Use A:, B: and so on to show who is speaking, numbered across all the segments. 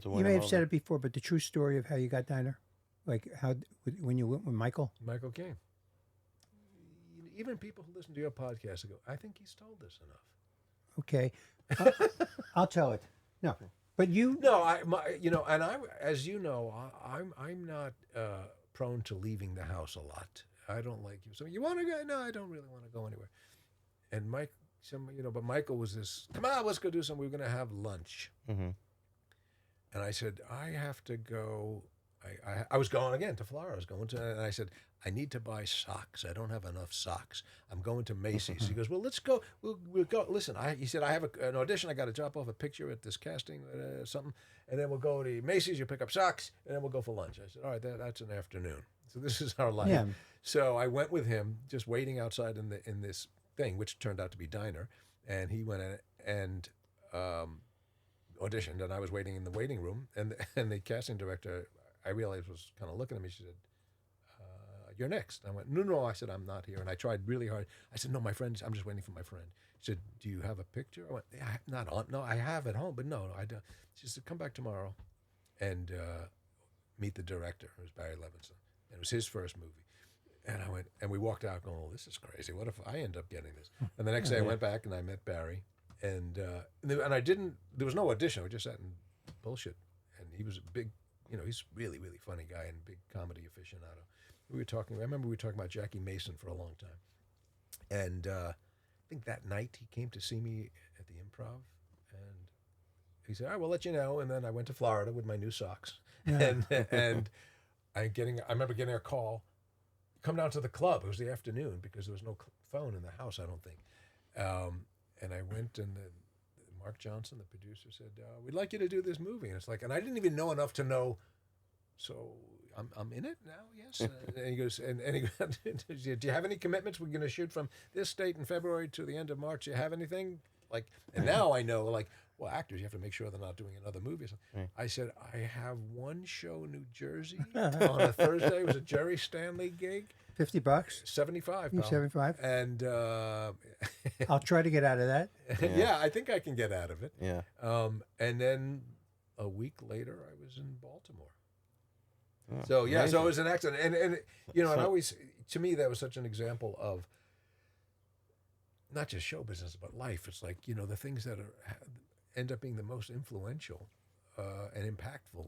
A: You may have said it before, but the true story of how you got Diner, like how when you went with Michael.
B: Michael King. Even people who listen to your podcast go, I think he's told this enough.
A: Okay, I'll tell it. No, but you.
B: No, and I, as you know, I'm not prone to leaving the house a lot. I don't like you. So you want to go? No, I don't really want to go anywhere. And but Michael was this. Come on, let's go do something. We're going to have lunch.
C: Mm-hmm.
B: And I said, I have to go. I was going again to Florida. I was going to, and I said, I need to buy socks. I don't have enough socks. I'm going to Macy's. He goes, well, let's go. We'll go. Listen, he said, I have an audition. I got to drop off a picture at this casting, something, and then we'll go to Macy's. You pick up socks, and then we'll go for lunch. I said, all right, that's an afternoon. So this is our life.
A: Yeah.
B: So I went with him, just waiting outside in this thing, which turned out to be Diner, and he went in and auditioned, and I was waiting in the waiting room, and the casting director, I realized, was kind of looking at me. She said, you're next. And I went, no. I said, I'm not here. And I tried really hard. I said, no, my friend, I'm just waiting for my friend. She said, do you have a picture? I went, yeah, not on. No, I have at home, but no, I don't. She said, come back tomorrow and meet the director. It was Barry Levinson. And it was his first movie. And I went, and we walked out going, oh, this is crazy. What if I end up getting this? And the next day I went back and I met Barry. And I didn't, there was no audition. We just sat and bullshit. And he was a big, he's really, really funny guy and big comedy aficionado. I remember we were talking about Jackie Mason for a long time. And I think that night he came to see me at the Improv. And he said, all right, we'll let you know. And then I went to Florida with my new socks. Yeah. And I remember getting a call, come down to the club. It was the afternoon because there was no phone in the house, I don't think. And I went, and Mark Johnson, the producer, said, we'd like you to do this movie. And it's like, and I didn't even know enough to know, so I'm in it now, yes. And he goes, and he goes, do you have any commitments? We're going to shoot from this date in February to the end of March. Do you have anything? Like, and now I know, like, well, actors, you have to make sure they're not doing another movie. Right. I said, I have one show in New Jersey on a Thursday. It was a Jerry Stanley gig.
A: $50?
B: 75.
A: 75.
B: And
A: I'll try to get out of that.
B: Yeah, I think I can get out of it.
C: Yeah.
B: And then a week later, I was in Baltimore.
C: Oh,
B: so yeah,
C: amazing.
B: so it was an accident, and and I always, to me, that was such an example of not just show business but life. It's like the things that end up being the most influential and impactful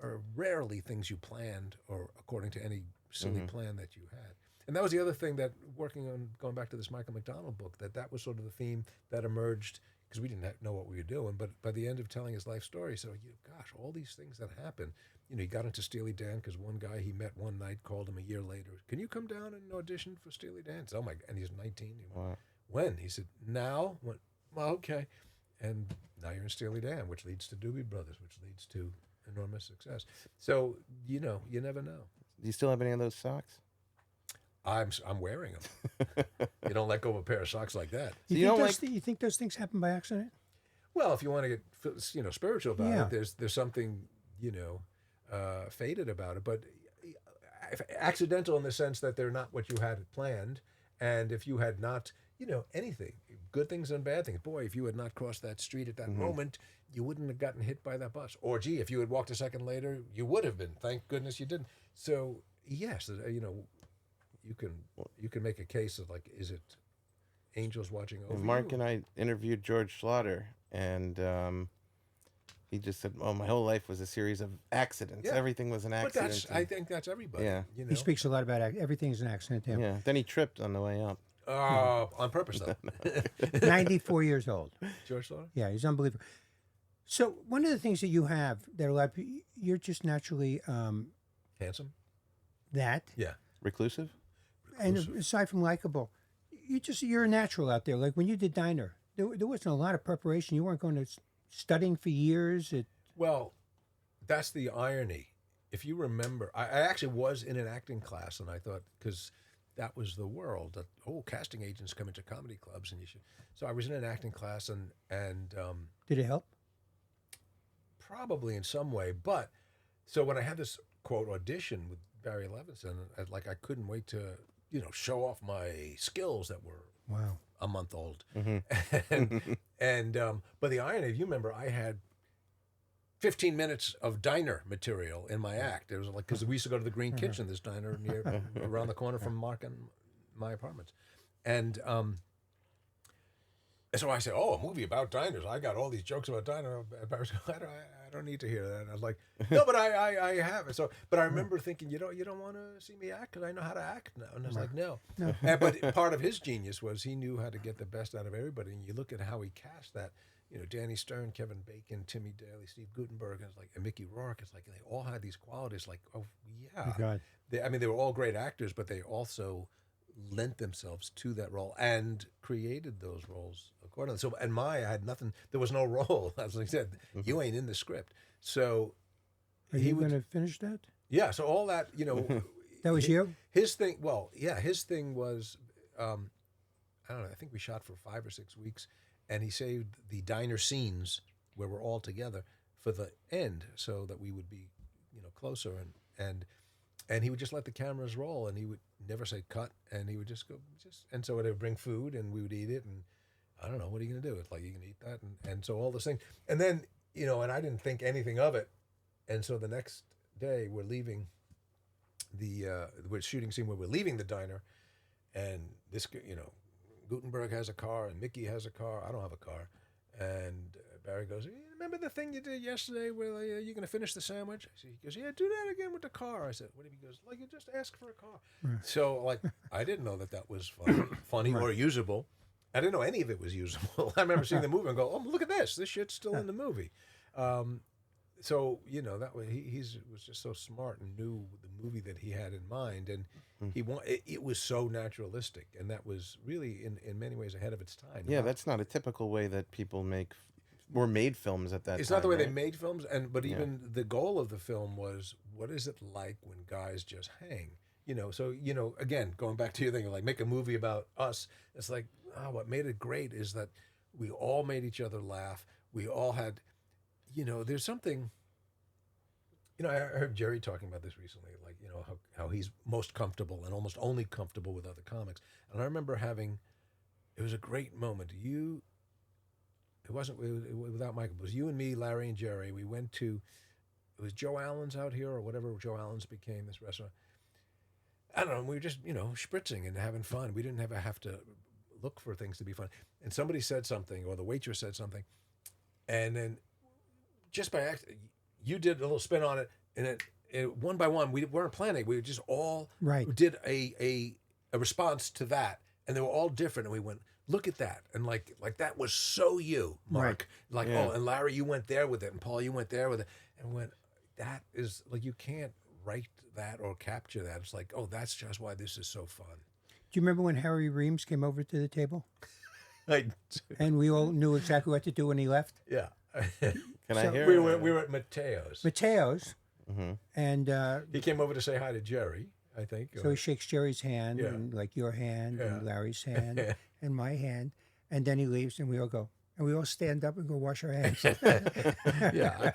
B: are rarely things you planned or according to any silly plan that you had. And that was the other thing that going back to this Michael McDonald book, that was sort of the theme that emerged because we didn't know what we were doing. But by the end of telling his life story, so gosh, all these things that happened. He got into Steely Dan because one guy he met one night called him a year later. Can you come down and audition for Steely Dan? Oh my! And he's 19.
C: Wow.
B: When? He said now. Went, well, okay. And now you're in Steely Dan, which leads to Doobie Brothers, which leads to enormous success. So you never know.
C: Do you still have any of those socks?
B: I'm wearing them. You don't let go of a pair of socks like that.
A: You think those things happen by accident?
B: Well, if you want to get spiritual about it, there's something fated about it, but accidental in the sense that they're not what you had planned. And if you had not, anything, good things and bad things. Boy, if you had not crossed that street at that moment, you wouldn't have gotten hit by that bus. Or, gee, if you had walked a second later, you would have been. Thank goodness you didn't. So, yes, you can make a case of, like, is it angels watching over you?
C: Mark and I interviewed George Schlatter, and he just said, "Oh, my whole life was a series of accidents. Yeah. Everything was an accident."
B: But I think that's everybody. Yeah,
A: he speaks a lot about everything's an accident to him.
C: Yeah. Then he tripped on the way up.
B: On purpose, though.
A: 94 years old.
B: George Schlatter?
A: Yeah, he's unbelievable. So one of the things that you have that a lot of people, you're just naturally
B: handsome.
A: That.
B: Yeah.
C: Reclusive.
A: And aside from likable, you're a natural out there. Like when you did Diner, there wasn't a lot of preparation. You weren't going to studying for years.
B: Well, that's the irony. If you remember, I actually was in an acting class, and I thought, because that was the world, that, casting agents come into comedy clubs, and you should. So I was in an acting class, and
A: did it help?
B: Probably in some way. But so when I had this quote audition with Barry Levinson, I couldn't wait to show off my skills that were a month old. Mm-hmm. and but the irony, if you remember, I had 15 minutes of diner material in my act. It was like, because we used to go to the Green Kitchen, this diner near around the corner from Mark and my apartments. And so I said, "Oh, a movie about diners. I got all these jokes about diners." I don't need to hear that. And I was like, "No, but I have it." So, but I remember thinking, you don't want to see me act because I know how to act now. And I was like, "No." But part of his genius was he knew how to get the best out of everybody. And you look at how he cast that. Danny Stern, Kevin Bacon, Timmy Daly, Steve Guttenberg, and Mickey Rourke. It's like they all had these qualities. Like, oh yeah,
A: God.
B: They were all great actors, but they also lent themselves to that role and created those roles accordingly. So, and I had nothing. There was no role, as I said. You ain't in the script. So,
A: Are you going to finish that?
B: Yeah. So all that,
A: That was you?
B: His thing. Well, yeah. His thing was, I don't know. I think we shot for 5 or 6 weeks. And he saved the diner scenes where we're all together for the end, so that we would be, closer. And he would just let the cameras roll, and he would never say cut, and he would just go and so they would bring food, and we would eat it, and I don't know, what are you gonna do? It's like, you can eat that, and so all those things, and then and I didn't think anything of it, and so the next day we're leaving we're shooting scene where we're leaving the diner, and this Gutenberg has a car and Mickey has a car. I don't have a car. And Barry goes, "Remember the thing you did yesterday where you're going to finish the sandwich?" He goes, "Yeah, do that again with the car." I said, "What if he goes, like, you just ask for a car?" Right. So, like, I didn't know that was funny or usable. I didn't know any of it was usable. I remember seeing the movie and go, "Oh, look at this. This shit's still in the movie." So, that way he was just so smart and knew the movie that he had in mind. And it was so naturalistic, and that was really in many ways ahead of its time.
C: Yeah, that's not a typical way that people made films at that time.
B: It's not the way they made films, but even the goal of the film was, what is it like when guys just hang? So again, going back to your thing, like, make a movie about us. It's like, what made it great is that we all made each other laugh. We all had, there's something. I heard Jerry talking about this recently, like, how he's most comfortable and almost only comfortable with other comics. And I remember it was a great moment. It wasn't without Michael. It was you and me, Larry and Jerry. We went to, it was Joe Allen's out here, or whatever Joe Allen's became, this restaurant. I don't know. We were just, spritzing and having fun. We didn't have to look for things to be fun. And somebody said something, or the waitress said something. And then just by accident, you did a little spin on it, and it one by one, we weren't planning. We just all did a response to that, and they were all different. And we went, look at that, and like that was so you, Mark. Right. Like, oh, and Larry, you went there with it, and Paul, you went there with it, and went, that is like, you can't write that or capture that. It's like, oh, that's just why this is so fun.
A: Do you remember when Harry Reams came over to the table?
B: I do.
A: And we all knew exactly what to do when he left?
B: Yeah.
C: Can I hear?
B: We were at Mateo's.
A: And
B: he came over to say hi to Jerry, I think.
A: So he shakes Jerry's hand, and like your hand, and Larry's hand, and my hand, and then he leaves, and we all go, and we all stand up and go wash our hands.
B: Yeah.